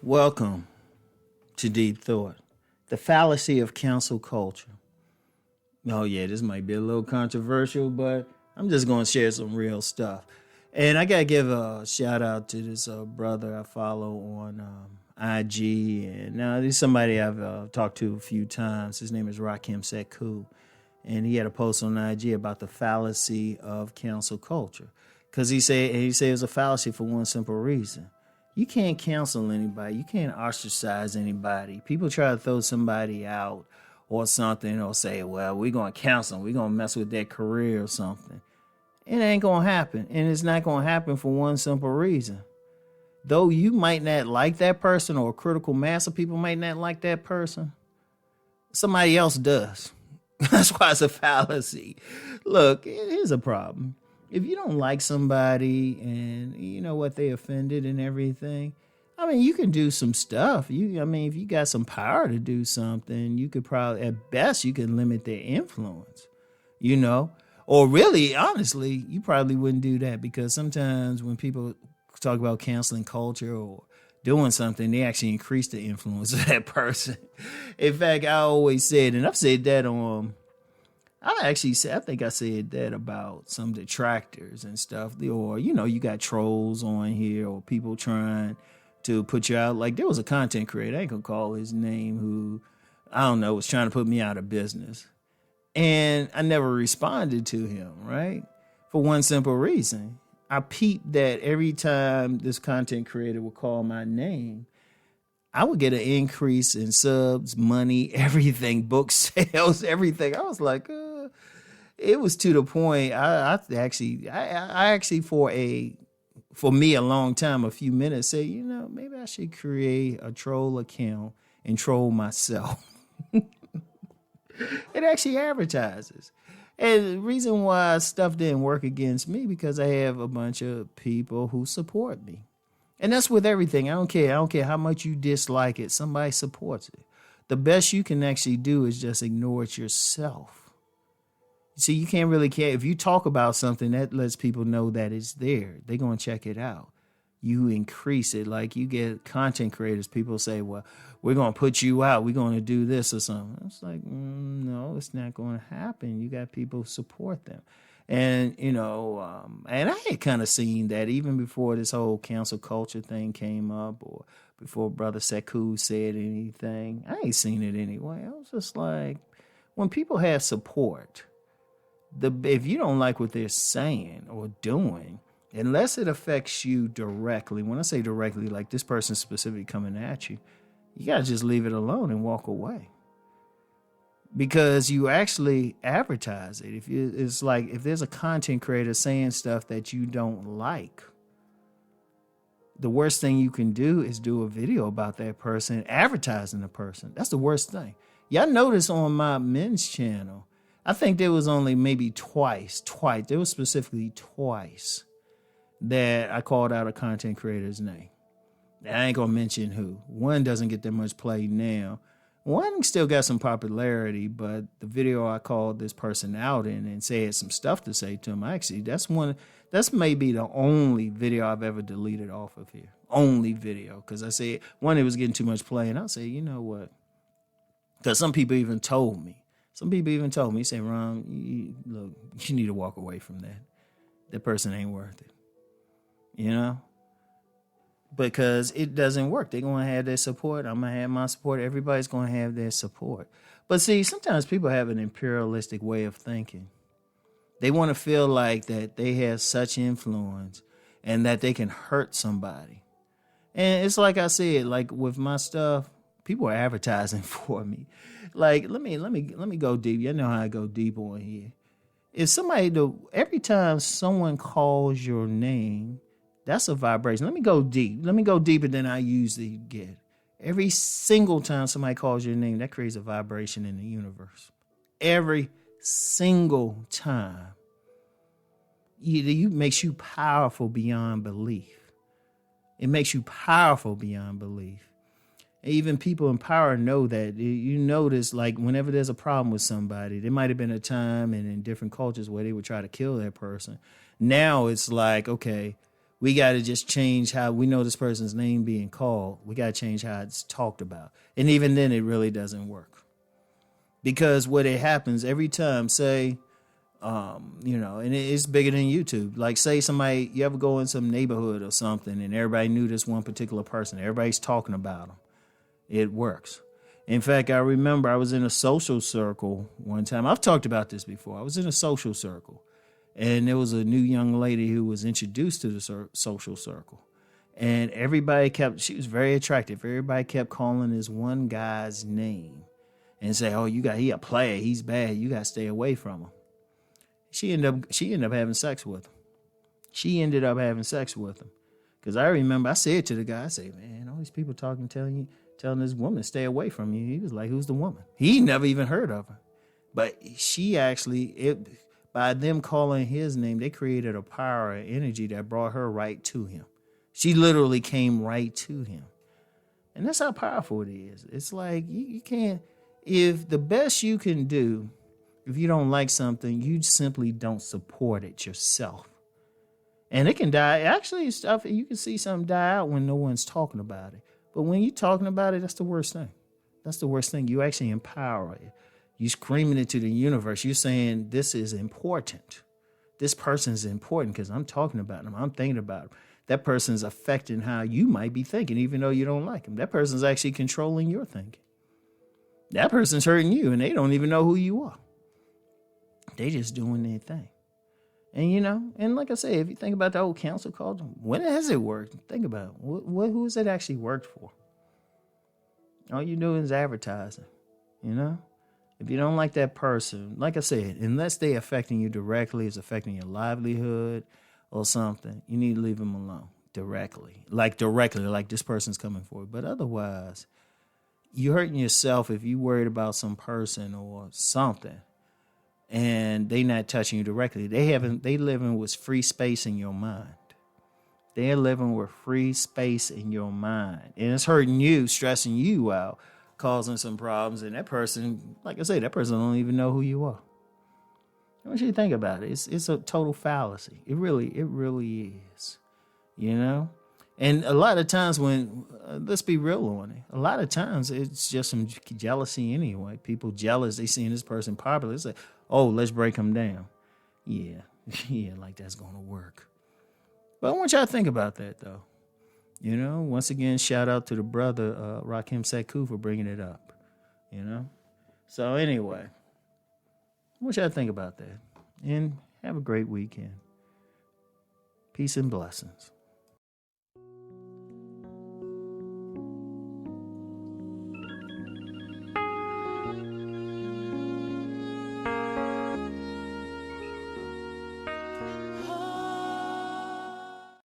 Welcome to Deep Thought, the fallacy of cancel culture. Oh, yeah, this might be a little controversial, but I'm just going to share some real stuff. And I got to give a shout out to this brother I follow on IG. And now this is somebody I've talked to a few times. His name is Rakim Sekou. And he had a post on IG about the fallacy of cancel culture. Because he said it was a fallacy for one simple reason. You can't cancel anybody. You can't ostracize anybody. People try to throw somebody out or something or say, well, we're going to cancel them. We're going to mess with their career or something. It ain't going to happen. And it's not going to happen for one simple reason. Though you might not like that person or a critical mass of people might not like that person, somebody else does. That's why it's a fallacy. Look, here's a problem. If you don't like somebody and you know what, they offended and everything, I mean, you can do some stuff. If you got some power to do something, you could probably, at best, you can limit their influence, or really, honestly, you probably wouldn't do that because sometimes when people talk about canceling culture or doing something, they actually increase the influence of that person. In fact, I always said, and I've said that on, I think I said that about some detractors and stuff. Or, you got trolls on here or people trying to put you out. Like there was a content creator, I ain't gonna call his name, who, I don't know, was trying to put me out of business. And I never responded to him, right? For one simple reason. I peeped that every time this content creator would call my name, I would get an increase in subs, money, everything, book sales, everything. I was like, it was to the point. I actually for me a long time, a few minutes, say, maybe I should create a troll account and troll myself. It actually advertises. And the reason why stuff didn't work against me because I have a bunch of people who support me. And that's with everything. I don't care how much you dislike it. Somebody supports it. The best you can actually do is just ignore it yourself. See, you can't really care. If you talk about something, that lets people know that it's there. They're going to check it out. You increase it. Like you get content creators. People say, well, we're going to put you out. We're going to do this or something. It's like, no, it's not going to happen. You got people who support them. And, and I had kind of seen that even before this whole cancel culture thing came up or before Brother Sekou said anything. I ain't seen it anyway. I was just like, when people have support, if you don't like what they're saying or doing, unless it affects you directly, when I say directly, like this person specifically coming at you, you got to just leave it alone and walk away. Because you actually advertise it. It's like if there's a content creator saying stuff that you don't like, the worst thing you can do is do a video about that person, advertising the person. That's the worst thing. Y'all notice on my men's channel, I think there was only maybe twice. There was specifically twice that I called out a content creator's name. I ain't going to mention who. One doesn't get that much play now. One still got some popularity, but the video I called this person out in and said some stuff to say to him, actually, that's maybe the only video I've ever deleted off of here. Only video. Because I said, one, it was getting too much play, and I said, you know what? Because some people even told me, say, Rom, you need to walk away from that. That person ain't worth it. Because it doesn't work. They're going to have their support. I'm going to have my support. Everybody's going to have their support. But see, sometimes people have an imperialistic way of thinking. They want to feel like that they have such influence and that they can hurt somebody. And it's like I said, like with my stuff, people are advertising for me. Like, let me go deep. You know how I go deep on here. If every time someone calls your name, that's a vibration. Let me go deep. Let me go deeper than I usually get. Every single time somebody calls your name, that creates a vibration in the universe. Every single time. It makes you powerful beyond belief. It makes you powerful beyond belief. Even people in power know that. You notice, like, whenever there's a problem with somebody, there might have been a time and in different cultures where they would try to kill that person. Now it's like, okay, We got to just change how we know this person's name being called. We got to change how it's talked about. And even then, it really doesn't work. Because what it happens every time, say, and it's bigger than YouTube. Like, say somebody, you ever go in some neighborhood or something and everybody knew this one particular person. Everybody's talking about them. It works. In fact, I remember I was in a social circle one time. I've talked about this before. I was in a social circle. And there was a new young lady who was introduced to the social circle. And she was very attractive. Everybody kept calling this one guy's name and say, oh, he a player. He's bad. You got to stay away from him. She ended up having sex with him. Because I remember I said to the guy, I say, man, all these people telling this woman to stay away from you. He was like, who's the woman? He never even heard of her. But she actually, by them calling his name, they created a power and energy that brought her right to him. She literally came right to him. And that's how powerful it is. It's like you can't, if the best you can do, if you don't like something, you simply don't support it yourself. And it can die. Actually, stuff you can see something die out when no one's talking about it. But when you're talking about it, that's the worst thing. That's the worst thing. You actually empower it. You're screaming it to the universe. You're saying, this is important. This person's important because I'm talking about them. I'm thinking about them. That person's affecting how you might be thinking, even though you don't like them. That person's actually controlling your thinking. That person's hurting you, and they don't even know who you are. They just doing their thing. And, and like I say, if you think about the old council culture, when has it worked? Think about it. Who has it actually worked for? All you do is advertising, If you don't like that person, like I said, unless they affecting you directly, it's affecting your livelihood or something, you need to leave them alone directly, like this person's coming for you. But otherwise, you're hurting yourself if you worried about some person or something and they not touching you directly. They living with free space in your mind. They're living with free space in your mind. And it's hurting you, stressing you out, causing some problems, and that person, like I say, that person don't even know who you are. I want you to think about it. It's a total fallacy. It really is. And a lot of times when, let's be real on it, a lot of times it's just some jealousy anyway. People jealous, they seeing this person popular. It's like, oh, let's break them down. Yeah, like that's going to work. But I want y'all to think about that, though. Once again, shout out to the brother, Rakim Sekou, for bringing it up, So anyway, I want y'all to think about that. And have a great weekend. Peace and blessings.